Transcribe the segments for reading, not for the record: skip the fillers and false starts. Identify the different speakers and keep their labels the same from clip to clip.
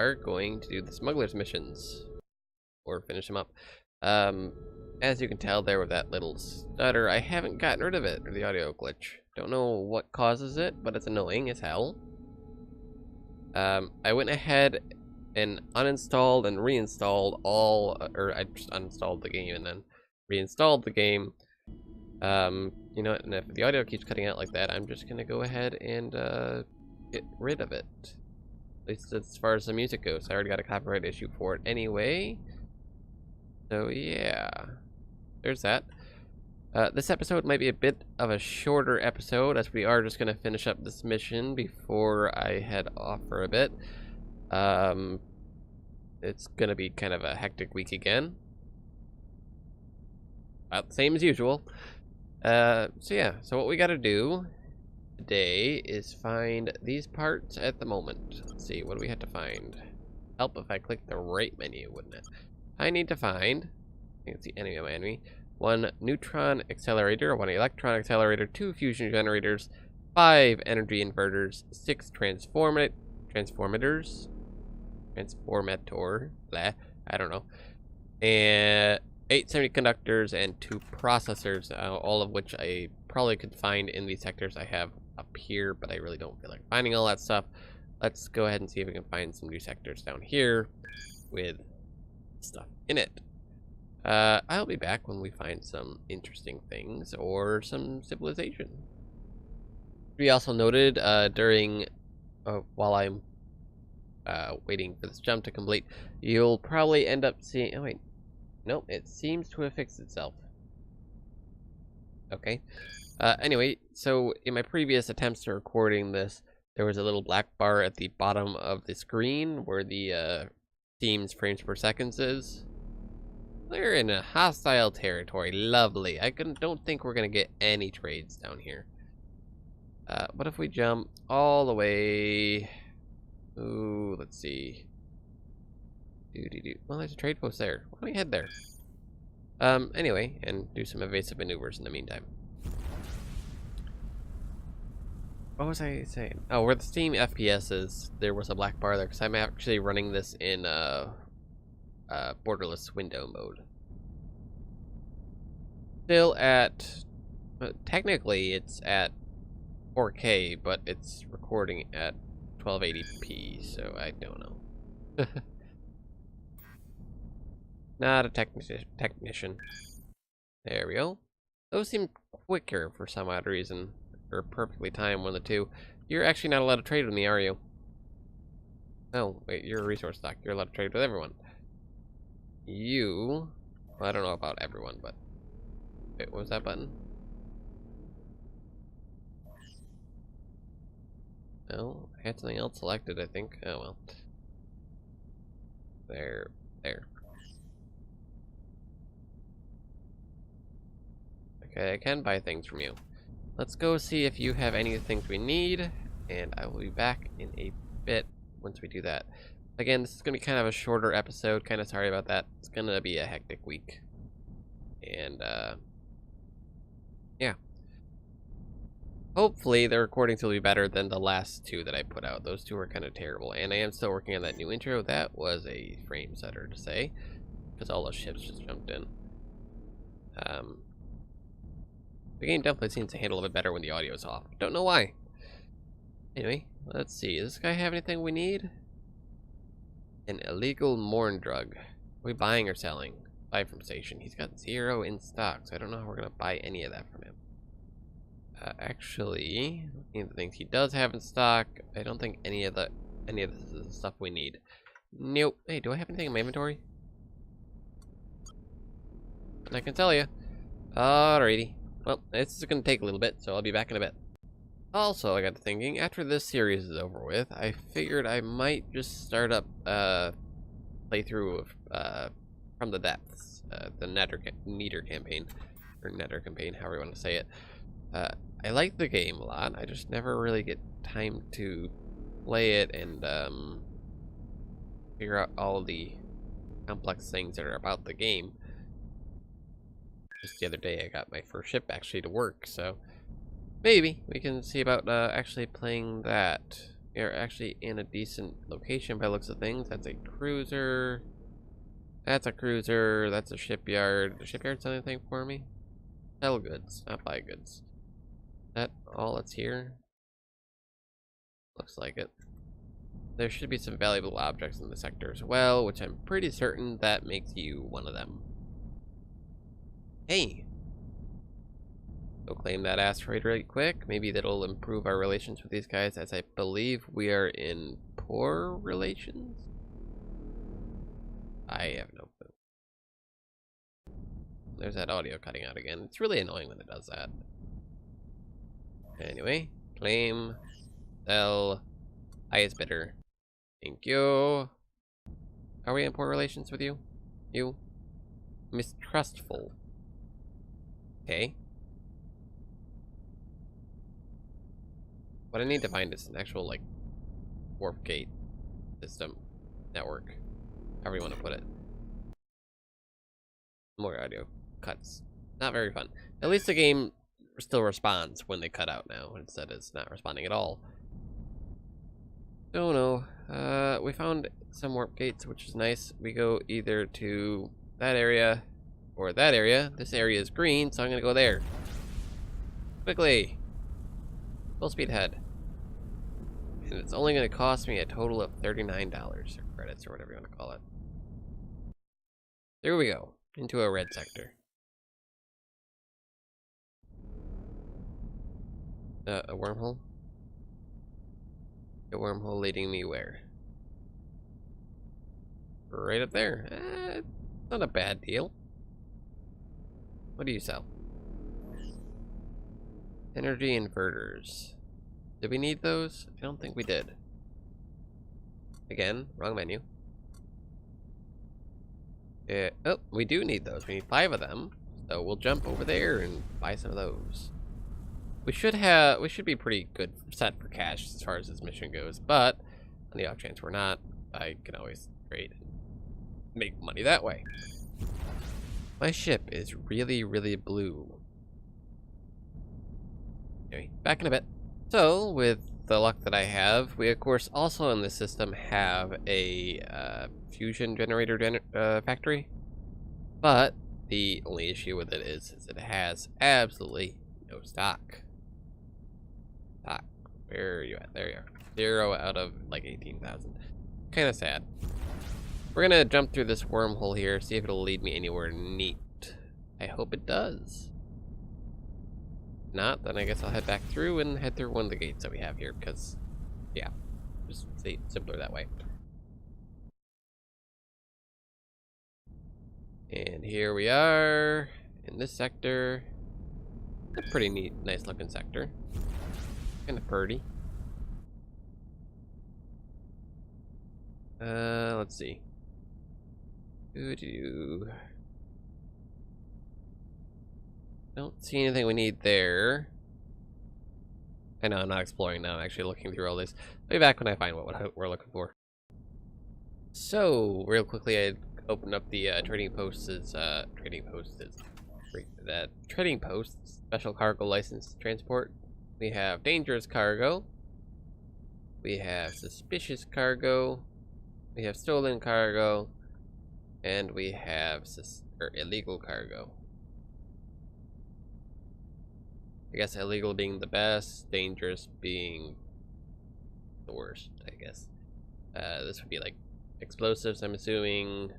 Speaker 1: are going to do the smuggler's missions. Or finish them up. As you can tell there with that little stutter, I haven't gotten rid of it, or the audio glitch. Don't know what causes it, but it's annoying as hell. I went ahead and uninstalled and reinstalled all, or I just uninstalled the game and then reinstalled the game. You know, and if the audio keeps cutting out like that, I'm just gonna go ahead and get rid of it. At least as far as the music goes. I already got a copyright issue for it anyway. So yeah, there's that. This episode might be a bit of a shorter episode, as we are just gonna finish up this mission before I head off for a bit. It's gonna be kind of a hectic week again. About the same as usual. So yeah, so what we gotta do today is find these parts at the moment. Let's see, what do we have to find? Help if I click the right menu, wouldn't it? I need to find, I think it's the enemy of my enemy, 1 neutron accelerator, 1 electron accelerator, 2 fusion generators, 5 energy inverters, 6 transformator, blah, I don't know, and 8 semiconductors and 2 processors, all of which I probably could find in these sectors I have up here, but I really don't feel like finding all that stuff. Let's go ahead and see if we can find some new sectors down here with stuff in it. I'll be back when we find some interesting things or some civilization. We also noted during while I'm waiting for this jump to complete, you'll probably end up seeing, oh wait, nope, it seems to have fixed itself. Okay. Anyway, so in my previous attempts to recording this, there was a little black bar at the bottom of the screen where the Steam's frames per second is. We're in a hostile territory. Lovely. I don't think we're gonna get any trades down here. What if we jump all the way? Ooh, let's see. Well, there's a trade post there. Why don't we head there? Anyway, and do some evasive maneuvers in the meantime. What was I saying? Oh, where the Steam FPS is, there was a black bar there, because I'm actually running this in borderless window mode. Still at, technically it's at 4K, but it's recording at 1280p, so I don't know. Not a technician. There we go. Those seem quicker for some odd reason. Or perfectly timed, one of the two. You're actually not allowed to trade with me, are you? Oh, wait, you're a resource stock. You're allowed to trade with everyone. You... Well, I don't know about everyone, but... Wait, what was that button? No, I had something else selected, I think. Oh, well. There. Okay, I can buy things from you. Let's go see if you have any of the things we need, and I will be back in a bit once we do that. Again, this is going to be kind of a shorter episode. Kind of sorry about that. It's going to be a hectic week. And, yeah. Hopefully, the recordings will be better than the last 2 that I put out. Those 2 were kind of terrible. And I am still working on that new intro. That was a frame setter to say, because all those ships just jumped in. The game definitely seems to handle it better when the audio is off. Don't know why. Anyway, let's see. Does this guy have anything we need? An illegal Morn drug. Are we buying or selling? Buy from station. He's got 0 in stock, so I don't know how we're gonna buy any of that from him. Actually, looking at the things he does have in stock, I don't think any of this is the stuff we need. Nope. Hey, do I have anything in my inventory? I can tell you. Alrighty. Well, this is going to take a little bit, so I'll be back in a bit. Also, I got to thinking, after this series is over with, I figured I might just start up playthrough of From the Depths, the Nether campaign, or Nether campaign, however you want to say it. I like the game a lot. I just never really get time to play it and figure out all the complex things that are about the game. Just the other day I got my first ship actually to work, so maybe we can see about actually playing that. We are actually in a decent location by the looks of things. That's a cruiser. That's a cruiser. That's a shipyard. The shipyard's anything for me? Sell goods, not buy goods. That all that's here? Looks like it. There should be some valuable objects in the sector as well, which I'm pretty certain that makes you one of them. Hey! Go claim that asteroid right quick. Maybe that'll improve our relations with these guys, as I believe we are in poor relations? I have no clue. There's that audio cutting out again. It's really annoying when it does that. Anyway, claim, sell, highest bidder. Thank you. Are we in poor relations with you? You? Mistrustful. Okay. What I need to find is an actual, like, warp gate system network. However you want to put it. More audio cuts. Not very fun. At least the game still responds when they cut out now, instead it's not responding at all. Don't know. We found some warp gates, which is nice. We go either to that area or that area. This area is green, so I'm gonna go there. Quickly! Full speed ahead. And it's only gonna cost me a total of $39, or credits, or whatever you want to call it. There we go. Into a red sector. A wormhole? A wormhole leading me where? Right up there. Not a bad deal. What do you sell? Energy inverters. Did we need those? I don't think we did. Again, wrong menu. Oh, we do need those. We need 5 of them. So we'll jump over there and buy some of those. We should be pretty good set for cash as far as this mission goes, but on the off chance we're not, I can always trade and make money that way. My ship is really, really blue. Anyway, back in a bit. So, with the luck that I have, we of course also in the system have a fusion generator factory, but the only issue with it is it has absolutely no stock. Where are you at? There you are. 0 out of like 18,000. Kind of sad. We're gonna jump through this wormhole here, see if it'll lead me anywhere neat. I hope it does. Not, then I guess I'll head back through and head through one of the gates that we have here, because, yeah, just simpler that way. And here we are in this sector. A pretty neat, nice looking sector. Kind of pretty. Let's see. Don't see anything we need there. I know I'm not exploring now. I'm actually looking through all this. I'll be back when I find what we're looking for. So, real quickly, I opened up the trading posts. Trading post special cargo license transport. We have dangerous cargo. We have suspicious cargo. We have stolen cargo. And we have illegal cargo. I guess illegal being the best, dangerous being the worst, I guess. This would be like explosives, I'm assuming.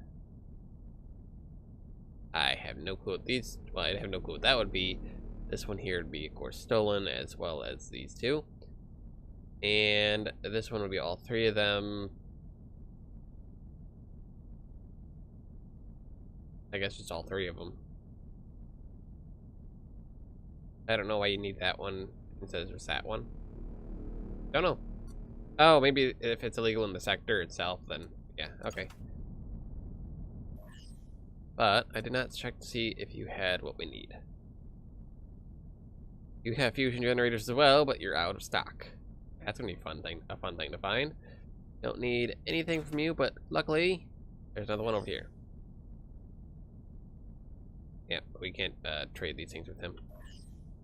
Speaker 1: I have no clue what these, well, I have no clue what that would be. This one here would be, of course, stolen, as well as these two. And this one would be all 3 of them. I guess just all 3 of them. I don't know why you need that one instead of just that one. Don't know. Oh, maybe if it's illegal in the sector itself, then yeah, okay. But I did not check to see if you had what we need. You have fusion generators as well, but you're out of stock. That's gonna be a fun thing to find. Don't need anything from you, but luckily there's another one over here. Yeah, we can't trade these things with him.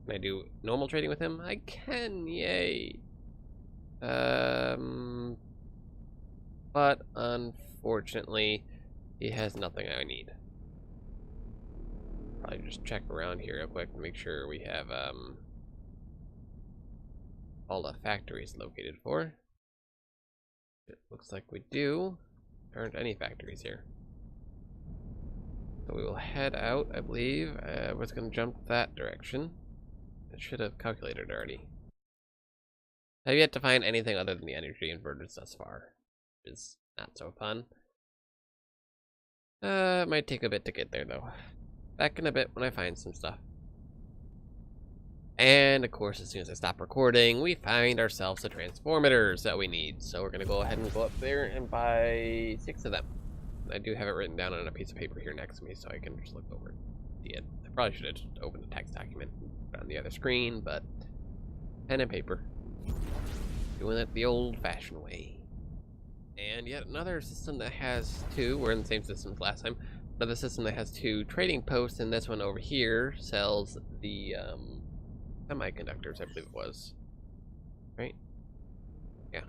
Speaker 1: Can I do normal trading with him? I can, yay! But unfortunately, he has nothing I need. Probably just check around here real quick to make sure we have all the factories located for. It looks like we do. There aren't any factories here. So we will head out, I believe. I was going to jump that direction. I should have calculated already. I've yet to find anything other than the energy inverters thus far, which is not so fun. It might take a bit to get there though. Back in a bit when I find some stuff. And of course, as soon as I stop recording, we find ourselves the transformators that we need. So we're gonna go ahead and go up there and buy 6 of them. I do have it written down on a piece of paper here next to me, so I can just look over and see it. I probably should have just opened the text document on the other screen, but pen and paper. Doing it the old-fashioned way. And yet another system that has 2, we're in the same system as last time, another system that has 2 trading posts, and this one over here sells the semiconductors, I believe it was. Right? Yeah,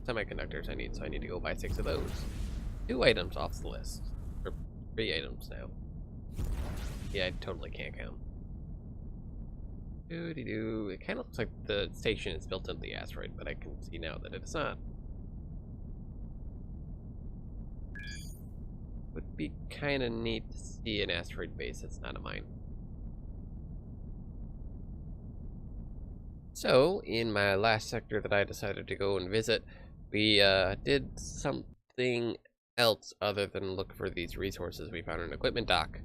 Speaker 1: semiconductors I need, so I need to go buy 6 of those. 2 items off the list. Or 3 items now. Yeah, I totally can't count. Doo-dee-doo. It kind of looks like the station is built into the asteroid, but I can see now that it's not. Would be kind of neat to see an asteroid base that's not a mine. So, in my last sector that I decided to go and visit, we did something else other than look for these resources. We found an equipment dock.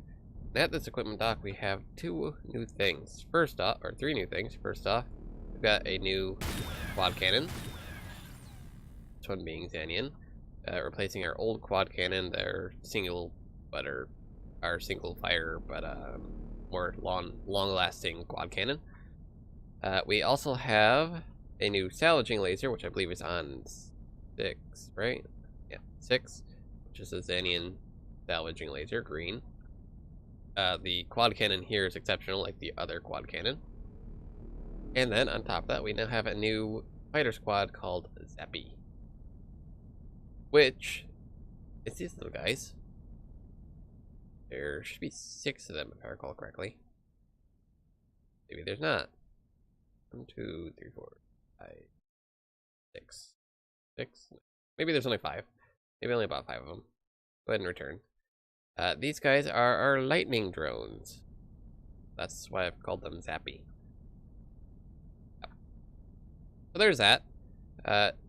Speaker 1: And at this equipment dock, we have 2 new things. First off, or 3 new things. First off, we've got a new quad cannon. This one being Xanian. Replacing our old quad cannon, their single, but our single fire, but more long-lasting quad cannon. We also have a new salvaging laser, which I believe is on 6, right? Yeah, 6, which is a Xanian salvaging laser, green. The quad cannon here is exceptional, like the other quad cannon. And then on top of that, we now have a new fighter squad called Zappy, which is these little guys. There should be 6 of them, if I recall correctly. Maybe there's not. 1, 2, 3, 4, 5, 6. 6? Maybe there's only 5. Maybe only about 5 of them. Go ahead and return. These guys are our lightning drones. That's why I've called them Zappy. Yep. So there's that.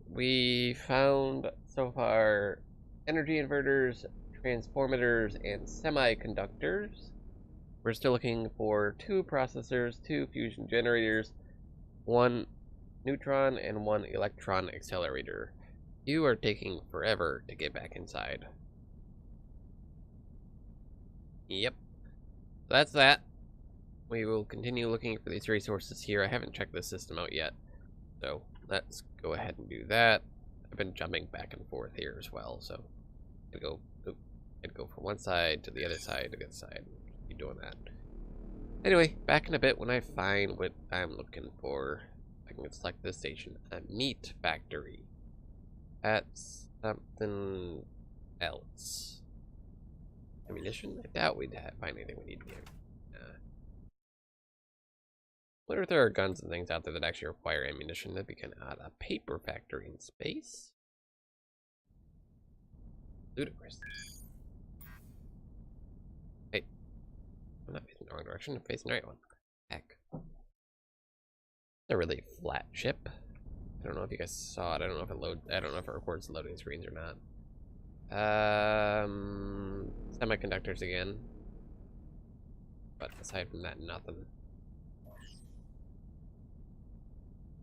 Speaker 1: We found so far energy inverters, transformators, and semiconductors. We're still looking for 2 processors, 2 fusion generators, 1 neutron, and 1 electron accelerator. You are taking forever to get back inside. Yep. That's that. We will continue looking for these resources here. I haven't checked this system out yet, so let's go ahead and do that. I've been jumping back and forth here as well, so I'd go from one side to the other side to the other side. Keep doing that. Anyway, back in a bit when I find what I'm looking for. I can select this station, a meat factory. That's something else. Ammunition? I doubt we'd find anything we need here. Wonder if there are guns and things out there that actually require ammunition. That'd be kind of odd. A paper factory in space? Ludicrous. Hey. I'm not facing the wrong direction. I'm facing the right one. Heck. It's a really flat ship. I don't know if you guys saw it. I don't know if it records loading screens or not. Semiconductors again. But aside from that, nothing.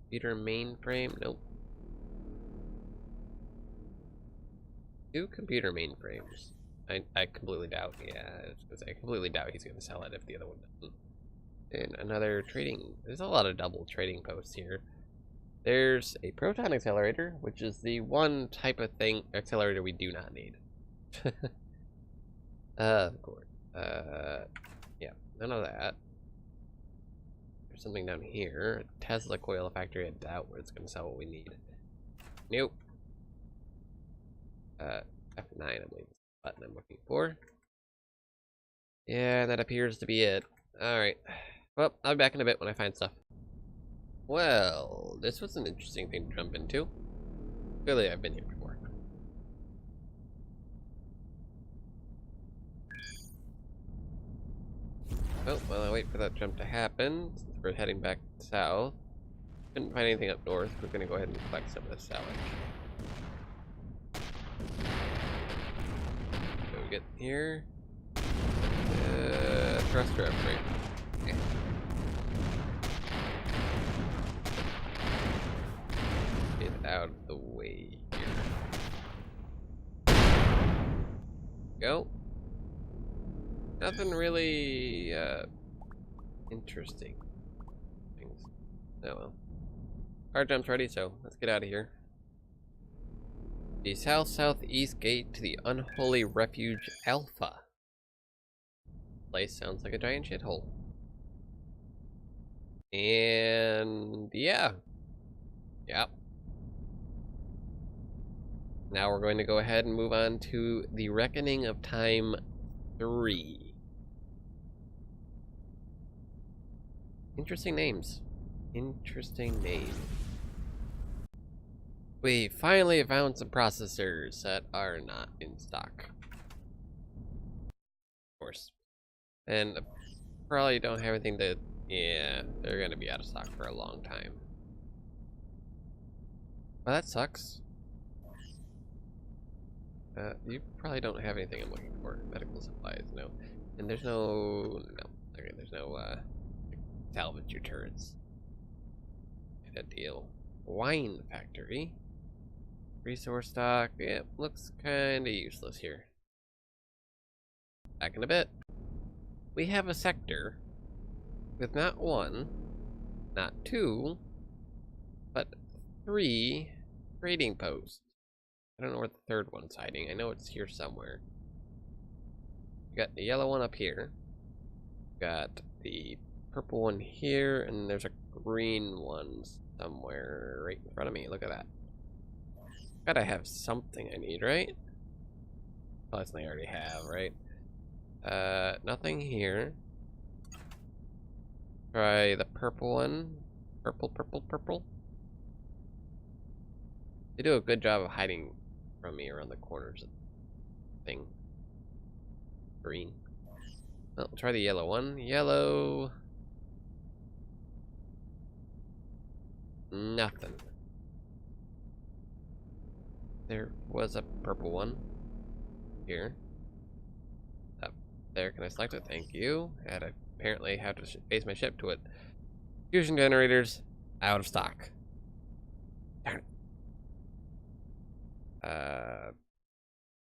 Speaker 1: Computer mainframe? Nope. 2 computer mainframes. I completely doubt. Yeah, I completely doubt he's going to sell it if the other one doesn't. And another trading. There's a lot of double trading posts here. There's a proton accelerator, which is the one type of accelerator we do not need. Of course. Yeah, none of that. There's something down here. A Tesla coil factory. I doubt where it's going to sell what we need. Nope. F9, I believe, is the button I'm looking for. Yeah, that appears to be it. Alright. Well, I'll be back in a bit when I find stuff. Well, this was an interesting thing to jump into. Clearly, I've been here before. Oh, while I wait for that jump to happen, since we're heading back south, couldn't find anything up north, we're gonna go ahead and collect some of this salvage. So we get here. Thruster upgrade. Okay. Get out of the way here. Go. Nothing really interesting things. Oh well. Our jump's ready, so let's get out of here. The south-southeast gate to the Unholy Refuge Alpha. Place sounds like a giant shithole. And yeah. Yep. Now we're going to go ahead and move on to the Reckoning of Time 3. Interesting names. Interesting names. We finally found some processors that are not in stock. Of course. And probably don't have anything to... Yeah, they're gonna be out of stock for a long time. Well, that sucks. You probably don't have anything I'm looking for. Medical supplies, no. And there's no... No. Okay, there's no, salvage your turrets. That deal. Wine factory. Resource stock. Yeah, looks kinda useless here. Back in a bit. We have a sector with not one, not two, but 3 trading posts. I don't know where the third one's hiding. I know it's here somewhere. We got the yellow one up here. Got the purple one here, and there's a green one somewhere right in front of me. Look at that. Gotta have something I need, right? Plus, I already have, right? Nothing here. Try the purple one. Purple, purple, purple. They do a good job of hiding from me around the corners of the thing. Green. Well, try the yellow one. Yellow. Nothing. There was a purple one. Here. Up there. Can I select it? Thank you. And I apparently have to base my ship to it. Fusion generators. Out of stock. Darn it.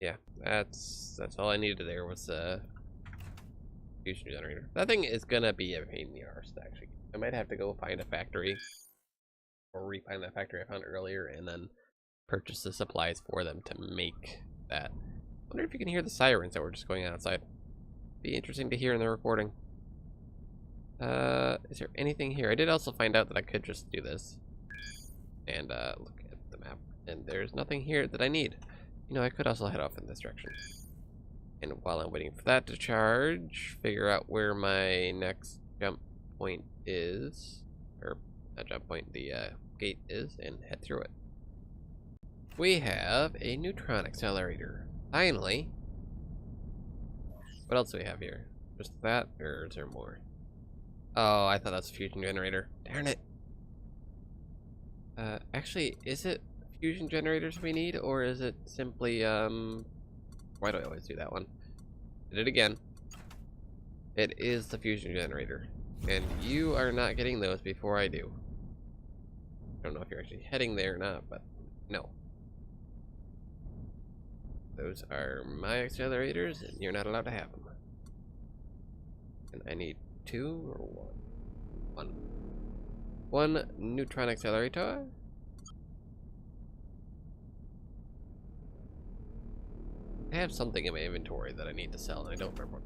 Speaker 1: Yeah, that's all I needed there was a fusion generator. That thing is gonna be a pain in the arse, actually. I might have to go find a factory or re-find that factory I found earlier and then purchase the supplies for them to make that. I wonder if you can hear the sirens that were just going outside. Be interesting to hear in the recording. Is there anything here? I did also find out that I could just do this and look at the map, and there's nothing here that I need. You know, I could also head off in this direction. And while I'm waiting for that to charge, figure out where my next jump point is, or not jump point, the gate is, and head through it. We have a neutron accelerator. Finally. What else do we have here? Just that, or is there more? Oh, I thought that was a fusion generator. Darn it. Actually, is it fusion generators we need, or is it simply, why do I always do that one? Did it again. It is the fusion generator. And you are not getting those before I do. I don't know if you're actually heading there or not, but no. Those are my accelerators, and you're not allowed to have them. And I need 2 or 1? 1. 1 neutron accelerator. I have something in my inventory that I need to sell, and I don't remember.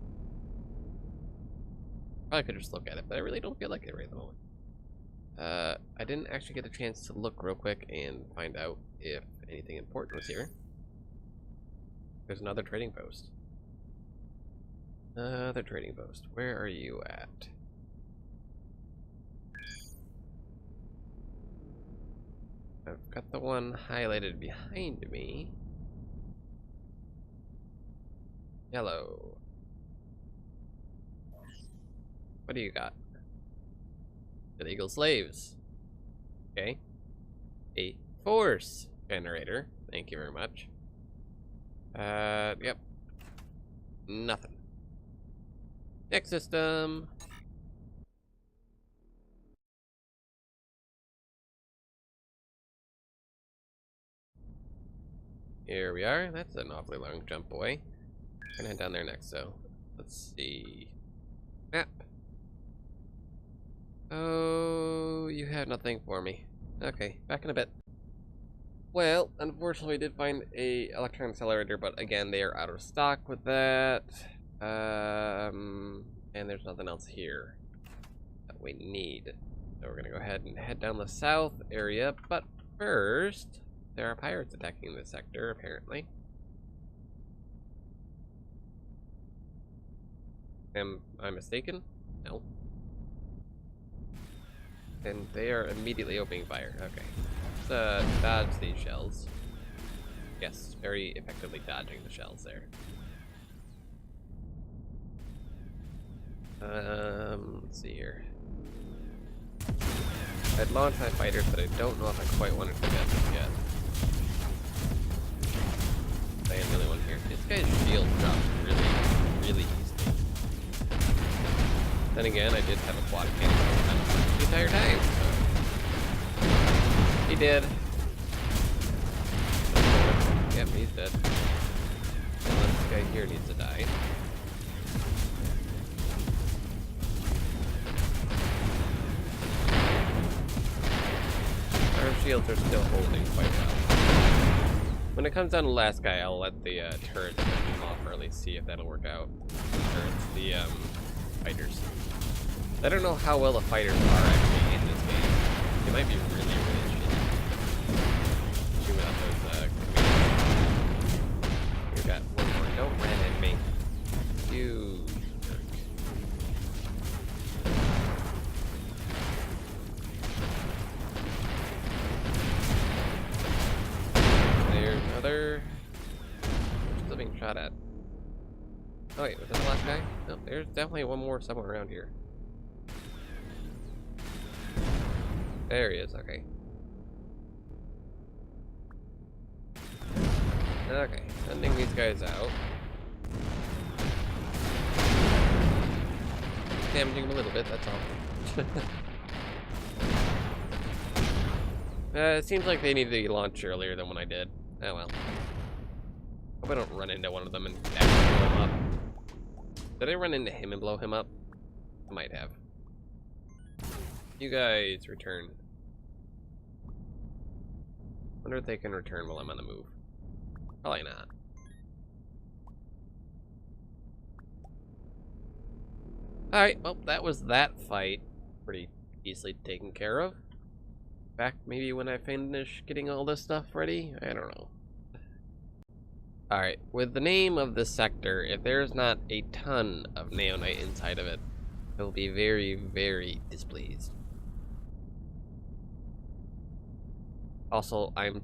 Speaker 1: Probably could just look at it, but I really don't feel like it right at the moment. I didn't actually get a chance to look real quick and find out if anything important was here. There's another trading post. Another trading post. Where are you at? I've got the one highlighted behind me. Yellow. What do you got? Illegal slaves. Okay. A force generator. Thank you very much. Yep. Nothing. Next system. Here we are. That's an awfully long jump, boy. I'm gonna head down there next, so let's see. Map. Oh, you have nothing for me. Okay, back in a bit. Well, unfortunately, we did find a electron accelerator, but again, they are out of stock with that. And there's nothing else here that we need. So we're gonna go ahead and head down the south area, but first, there are pirates attacking this sector, apparently. Am I mistaken? No. And they are immediately opening fire. Okay. Let's dodge these shells. Yes, very effectively dodging the shells there. Let's see here. I'd launch my fighters, but I don't know if I quite wanted to get this yet. I am the only one here. This guy's shield drops really easily. Then again, I did have a quad cannon the entire time, so. He did. Yep, he's dead. And then this guy here needs to die. Our shields are still holding quite well. When it comes down to the last guy, I'll let the turrets finish off, or at least see if that'll work out. The fighters. I don't know how well the fighters are actually in this game. They might be really shitty. Shoot out those commands. We got one more. Don't run at me. You jerk. There's another. Still being shot at. Oh wait, was that the last guy? No, there's definitely one more somewhere around here. There he is, okay. Okay, sending these guys out. Damaging them a little bit, that's all. It seems like they needed to launch earlier than when I did. Oh well. Hope I don't run into one of them and actually blow him up. Did I run into him and blow him up? I might have. You guys return. Wonder if they can return while I'm on the move. Probably not. Alright, well, that was that fight. Pretty easily taken care of. Back maybe when I finish getting all this stuff ready? I don't know. Alright, with the name of this sector, if there's not a ton of Neonite inside of it, I'll be very displeased. Also, I'm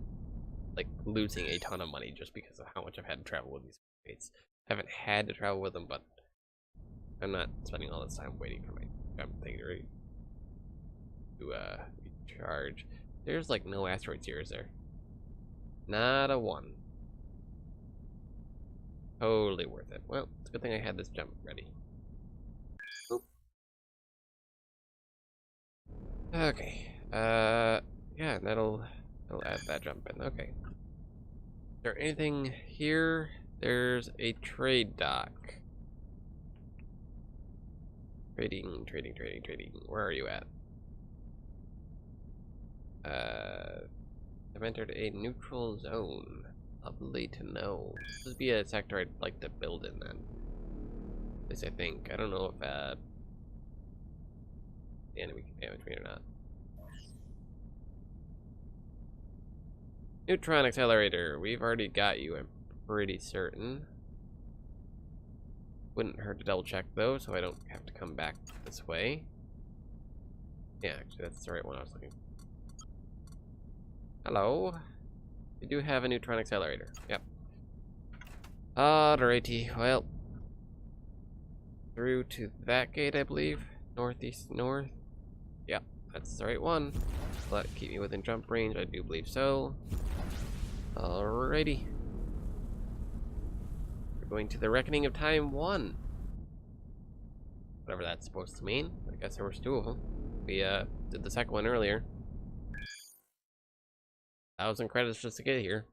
Speaker 1: like losing a ton of money just because of how much I've had to travel with these mates. I haven't had to travel with them, but I'm not spending all this time waiting for my thing to recharge. There's like no asteroids here, is there? Not a one. Totally worth it. Well, it's a good thing I had this jump ready. Oop. Okay. Yeah, that'll add that jump in. Okay. Is there anything here? There's a trade dock. Trading. Where are you at? I've entered a neutral zone. Lovely to know. This would be a sector I'd like to build in then. At least I think. I don't know if the enemy can damage me or not. Neutron accelerator. We've already got you, I'm pretty certain. Wouldn't hurt to double check though, so I don't have to come back this way. Yeah, actually that's the right one I was looking for. Hello. We do have a neutron accelerator. Yep. Alrighty, well. Through to that gate, I believe. Northeast north. Yep, that's the right one. Will that keep me within jump range? I do believe so. Alrighty. We're going to the Reckoning of Time 1. Whatever that's supposed to mean. I guess there was 2 of them. We did the second one earlier. 1,000 credits just to get here.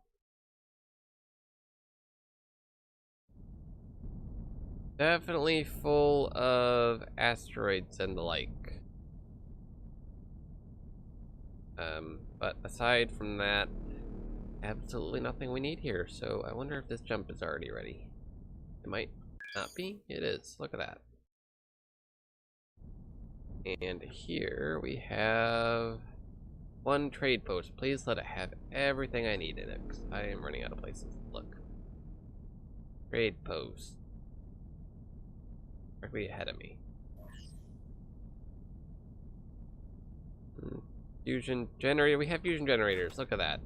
Speaker 1: Definitely full of asteroids and the like. But aside from that, absolutely nothing we need here. So I wonder if this jump is already ready. It might not be. It is. Look at that. And here we have 1 trade post. Please let it have everything I need in it, because I am running out of places to look. Trade post. Directly ahead of me. Fusion generator. We have fusion generators. Look at that.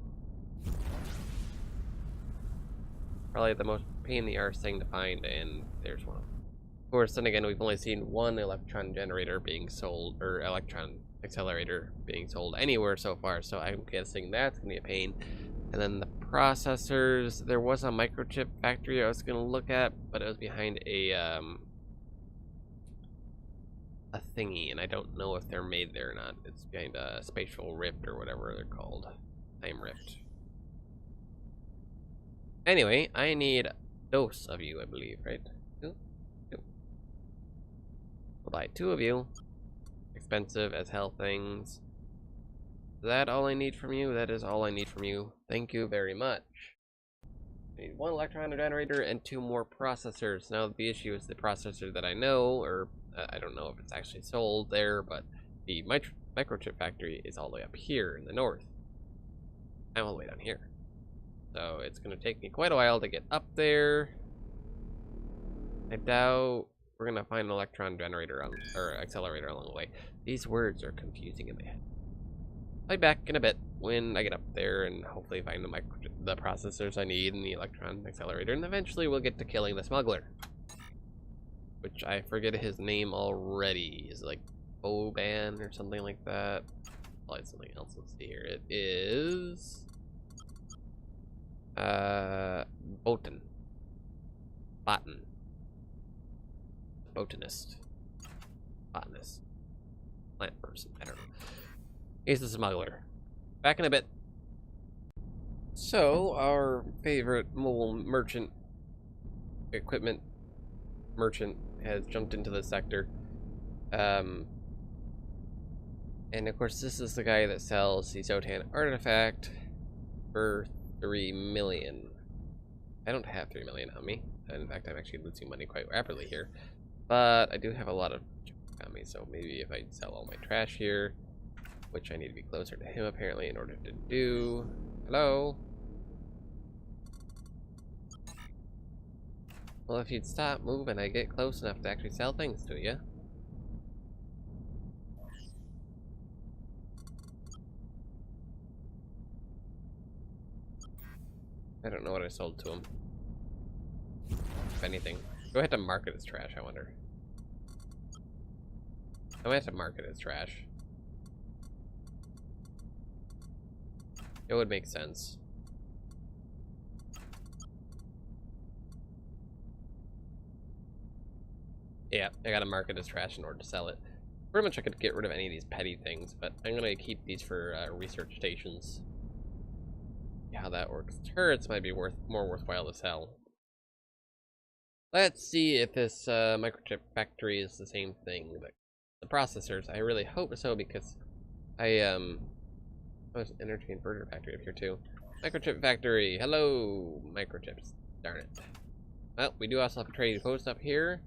Speaker 1: Probably the most pain in the arse thing to find, and there's one. Of course, then again, we've only seen 1 electron generator being sold, or electron accelerator being sold anywhere so far, so I'm guessing that's gonna be a pain. And then the processors, there was a microchip factory I was gonna look at, but it was behind a thingy, and I don't know if they're made there or not. It's behind a spatial rift or whatever they're called. Time rift. Anyway, I need a dose of you, I believe, right? 2? 2. I'll buy 2 of you. Expensive as hell things. Is that all I need from you? That is all I need from you. Thank you very much. I need 1 electron generator and 2 more processors. Now the issue is the processor that I know, or I don't know if it's actually sold there, but the microchip factory is all the way up here in the north. I'm all the way down here. So it's going to take me quite a while to get up there. I doubt we're going to find an electron generator or accelerator along the way. These words are confusing in my head. I'll be back in a bit when I get up there and hopefully find the processors I need and the electron accelerator, and eventually we'll get to killing the smuggler. Which I forget his name already. Is it like Boban or something like that? Probably something else. Let's see here. It is Botan. Botanist. Botanist. Plant person. I don't know. He's the smuggler. Back in a bit. So, our favorite mobile merchant equipment merchant has jumped into the sector. And of course, this is the guy that sells the Zotan artifact for 3 million. I don't have 3 million on me. In fact, I'm actually losing money quite rapidly here. But I do have a lot of on me, so maybe if I sell all my trash here, which I need to be closer to him apparently in order to do. Hello? Well, if you'd stop moving, I get close enough to actually sell things to you. I don't know what I sold to him. If anything. Do I have to mark it as trash, I wonder? I might have to mark it as trash. It would make sense. Yeah, I gotta mark it as trash in order to sell it. Pretty much I could get rid of any of these petty things, but I'm gonna keep these for research stations. See how that works. Turrets might be more worthwhile to sell. Let's see if this microchip factory is the same thing. The processors, I really hope so, because there's an energy inverter factory up here too. Microchip factory, hello, microchips. Darn it. Well, we do also have a trading post up here,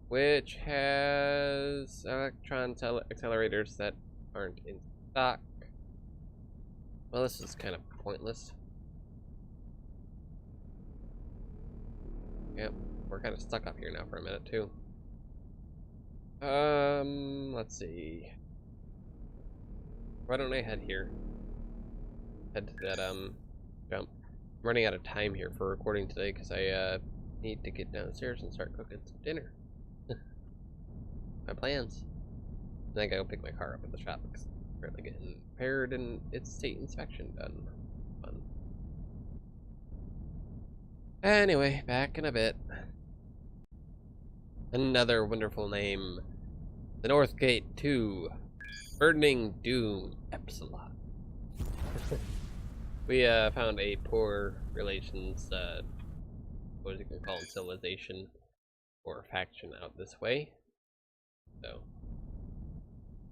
Speaker 1: which has electron accelerators that aren't in stock. Well, this is kind of pointless. Yep, we're kind of stuck up here now for a minute too. Let's see. Why don't I head here? Head to that jump. I'm running out of time here for recording today because I need to get downstairs and start cooking some dinner. My plans. Then I gotta go pick my car up at the shop because I'm currently getting repaired and its state inspection done. Fun. Anyway, back in a bit. Another wonderful name. The North Gate 2. Burning Doom Epsilon. We found a poor relations, what you can call it, civilization or faction out this way. So,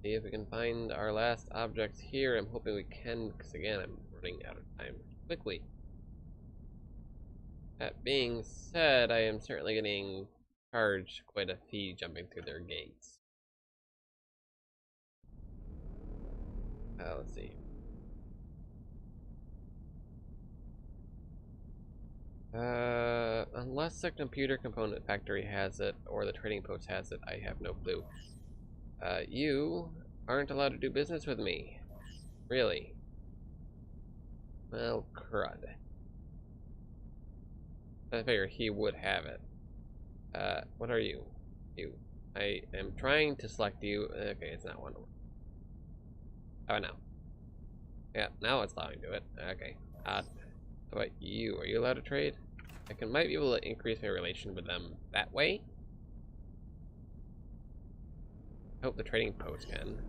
Speaker 1: see if we can find our last objects here. I'm hoping we can, because again, I'm running out of time quickly. That being said, I am certainly getting charged quite a fee jumping through their gates. Let's see. Unless the computer component factory has it, or the trading post has it, I have no clue. You aren't allowed to do business with me. Really? Well, crud. I figure he would have it. What are you? You. I am trying to select you. Okay, it's not one. Oh, no. Yeah, now it's allowing to do it. Okay. How about you? Are you allowed to trade? I might be able to increase my relation with them that way. I hope the trading post can.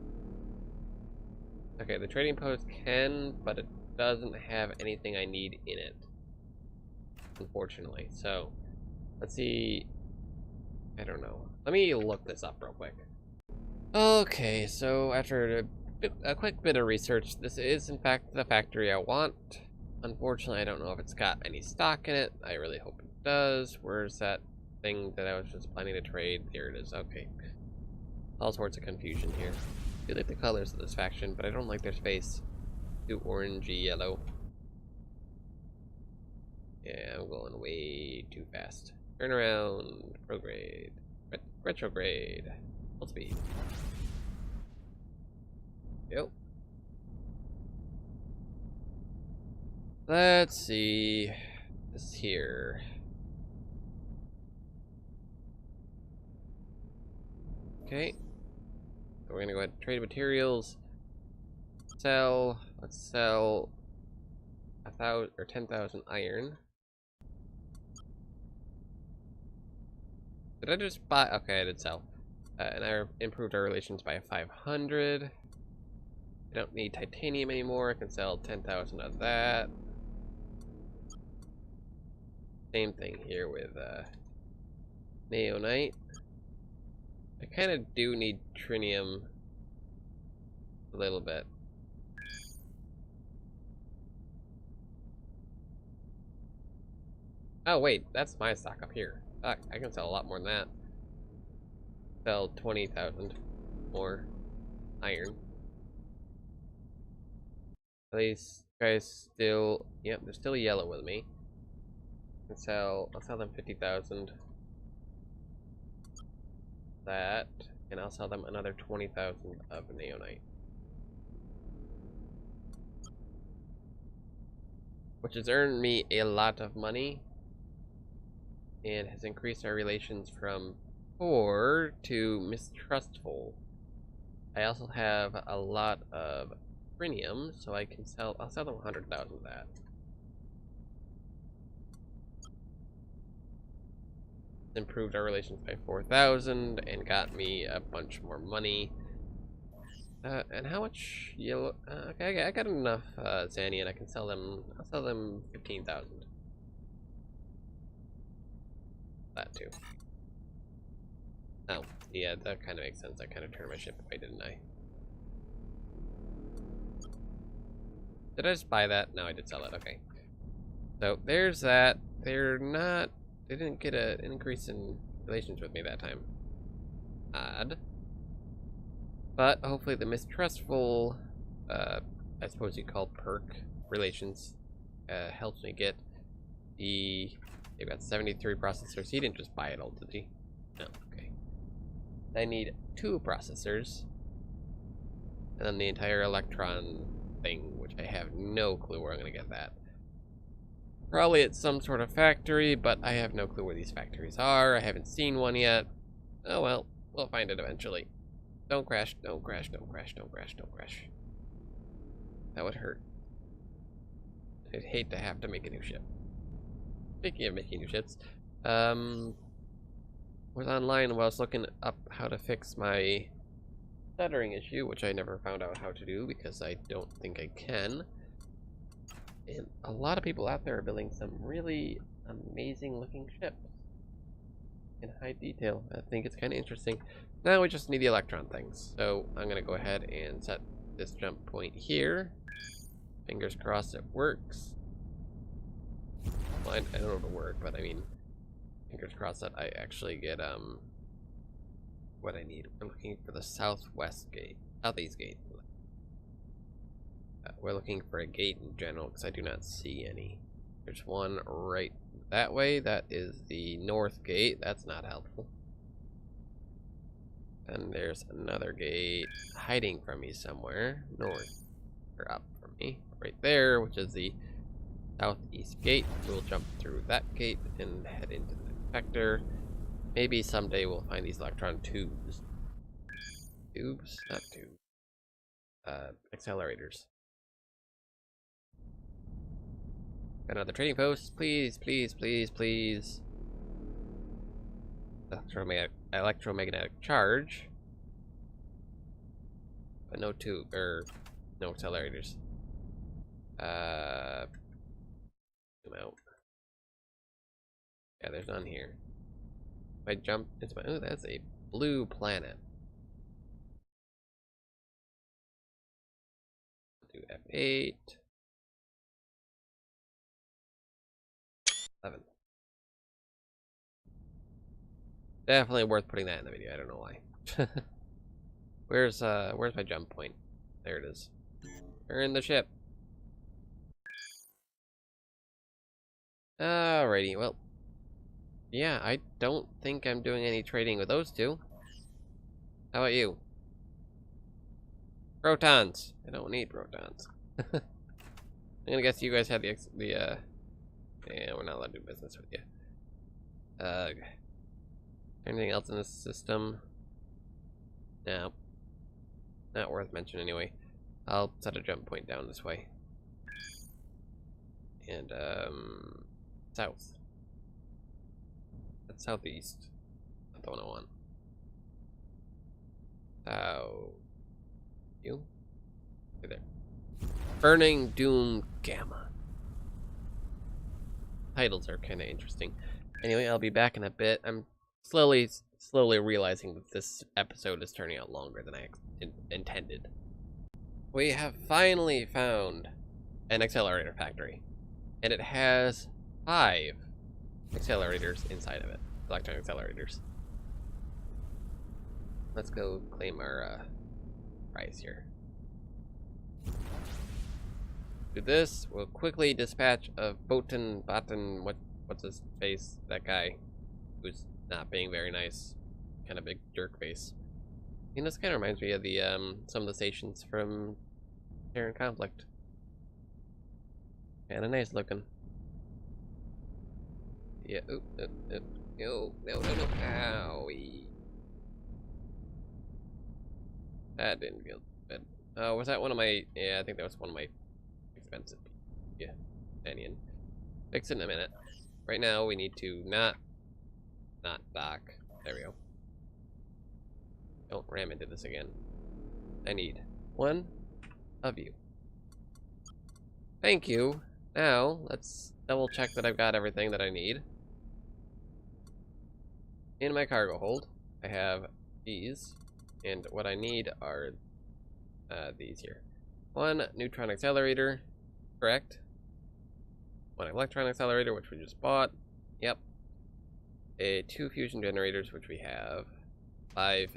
Speaker 1: Okay, the trading post can, but it doesn't have anything I need in it, unfortunately. So, let's see. I don't know. Let me look this up real quick. Okay, so after a quick bit of research, this is in fact the factory I want. Unfortunately, I don't know if it's got any stock in it. I really hope it does. Where's that thing that I was just planning to trade? Here it is. Okay. All sorts of confusion here. I do like the colors of this faction, but I don't like their space. Too orangey yellow. Yeah, I'm going way too fast. Turn around. Prograde. Retrograde. Full speed. Yep. Let's see. This here. Okay. So we're gonna go ahead and trade materials. Sell. Let's sell 1,000 or 10,000 iron. Did I just buy? Okay, I did sell. And I improved our relations by 500. I don't need titanium anymore. I can sell 10,000 of that. Same thing here with Neonite. I kind of do need trinium a little bit. Oh wait, that's my stock up here. Fuck, I can sell a lot more than that. Sell 20,000 more iron. Are these guys still? Yep, they're still yellow with me. I'll sell them 50,000. That, and I'll sell them another 20,000 of neonite, which has earned me a lot of money and has increased our relations from poor to mistrustful. I also have a lot of trinium, so I can sell. I'll sell them 100,000 of that. Improved our relations by 4,000 and got me a bunch more money. And how much yellow? Okay, I got enough Xanian. I can sell them. I'll sell them 15,000. That too. Oh, yeah, that kind of makes sense. I kind of turned my ship away, didn't I? Did I just buy that? No, I did sell it. Okay. So there's that. They didn't get an increase in relations with me that time. Odd. But hopefully the mistrustful, I suppose you call perk relations, helps me get the They've got 73 processors. He didn't just buy it all, did he? No, okay. I need 2 processors. And then the entire electron thing, which I have no clue where I'm going to get that. Probably at some sort of factory, but I have no clue where these factories are. I haven't seen one yet. Oh well, we'll find it eventually. Don't crash, don't crash, don't crash, don't crash, don't crash. That would hurt. I'd hate to have to make a new ship. Speaking of making new ships, was online while I was looking up how to fix my stuttering issue, which I never found out how to do because I don't think I can. And a lot of people out there are building some really amazing looking ships in high detail. I think it's kind of interesting. Now we just need the electron things. So I'm going to go ahead and set this jump point here. Fingers crossed it works. Well, I don't know if it'll work, but I mean, fingers crossed that I actually get what I need. We're looking for the southwest gate, southeast gate. We're looking for a gate in general because I do not see any. There's one right that way. That is the north gate. That's not helpful. And there's another gate hiding from me somewhere north or up from me right there, which is the southeast gate. We'll jump through that gate and head into the vector. Maybe someday we'll find these electron tubes. Tubes? Not tubes. Accelerators. Another trading post, please, please, please, please. Electromagnetic charge. But no tube, or no accelerators. Zoom out. Yeah, there's none here. If I jump into my, oh, that's a blue planet. Do F8. 11. Definitely worth putting that in the video. I don't know why. Where's my jump point? There it is. We're in the ship. Alrighty, well. Yeah, I don't think I'm doing any trading with those two. How about you? Protons. I don't need protons. I'm gonna guess you guys had yeah, we're not allowed to do business with you. Anything else in this system? No. Not worth mentioning anyway. I'll set a jump point down this way. And, south. That's southeast. Not the one I want. South. You? Right there. Burning Doom Gamma. Titles are kind of interesting. Anyway, I'll be back in a bit. I'm slowly realizing that this episode is turning out longer than I intended. We have finally found an accelerator factory, and it has 5 accelerators inside of it, electron accelerators. Let's go claim our prize here. Do this, we'll quickly dispatch a Botan, what's his face, that guy who's not being very nice, kind of big jerk face. And this kind of reminds me of the some of the stations from Terran Conflict. Kind of nice looking. Yeah. Oop, oop, oop. No. Owie. That didn't feel good. Oh, was that one of my? Yeah, I think that was one of my expensive. Yeah, companion. Fix it in a minute. Right now, we need to not dock. There we go. Don't ram into this again. I need 1 of you. Thank you. Now, let's double check that I've got everything that I need. In my cargo hold, I have these, and what I need are these here. 1 neutron accelerator, correct. 1 electron accelerator, which we just bought. Yep. 2 fusion generators, which we have. 5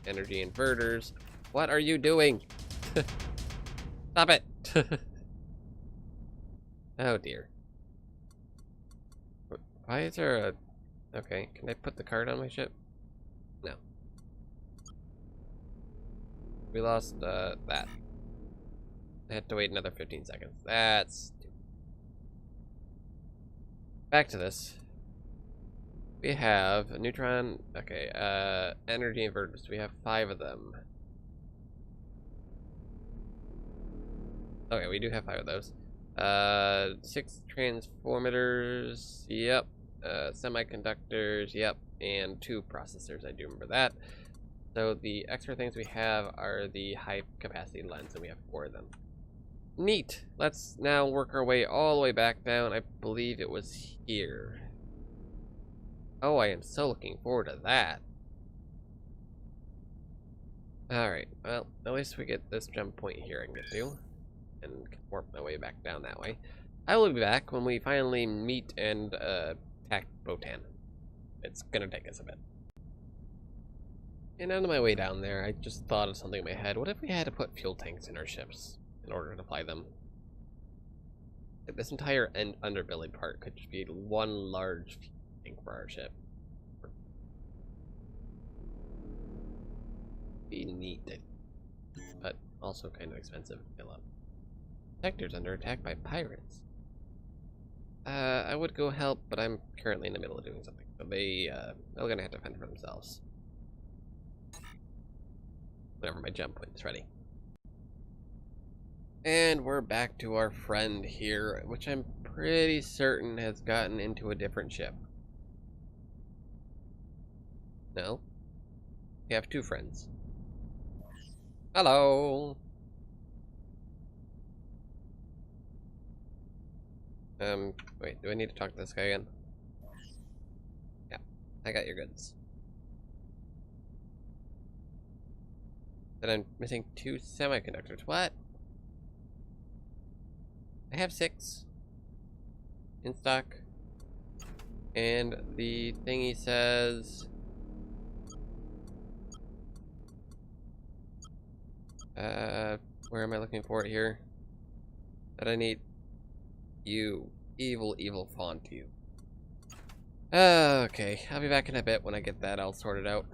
Speaker 1: energy inverters. What are you doing? Stop it. Oh dear. Why is there a... Okay, can I put the card on my ship? No. We lost, that. I had to wait another 15 seconds. That's... Back to this. We have a neutron... Okay, energy inverters. We have 5 of them. Okay, we do have 5 of those. 6 transformators. Yep. Semiconductors. Yep. And 2 processors. I do remember that. So the extra things we have are the high capacity lens, and we have 4 of them. Neat. Let's now work our way all the way back down. I believe it was here. Oh, I am so looking forward to that. Alright, well, at least we get this jump point here I can get to. And warp my way back down that way. I will be back when we finally meet and attack Botan. It's gonna take us a bit. And on my way down there, I just thought of something in my head. What if we had to put fuel tanks in our ships in order to fly them? This entire underbelly part could just be one large fuel tank for our ship. Be neat, but also kind of expensive to fill up. Sector's under attack by pirates. I would go help, but I'm currently in the middle of doing something. So they're gonna have to fend for themselves. Whenever my jump point is ready. And we're back to our friend here, which I'm pretty certain has gotten into a different ship. No? We have 2 friends. Hello! Wait, do I need to talk to this guy again? Yeah, I got your goods. Then I'm missing 2 semiconductors. What? I have 6 in stock. And the thingy says... where am I looking for it here? That I need... You. Evil, evil font, you. Okay, I'll be back in a bit when I get that all sorted out.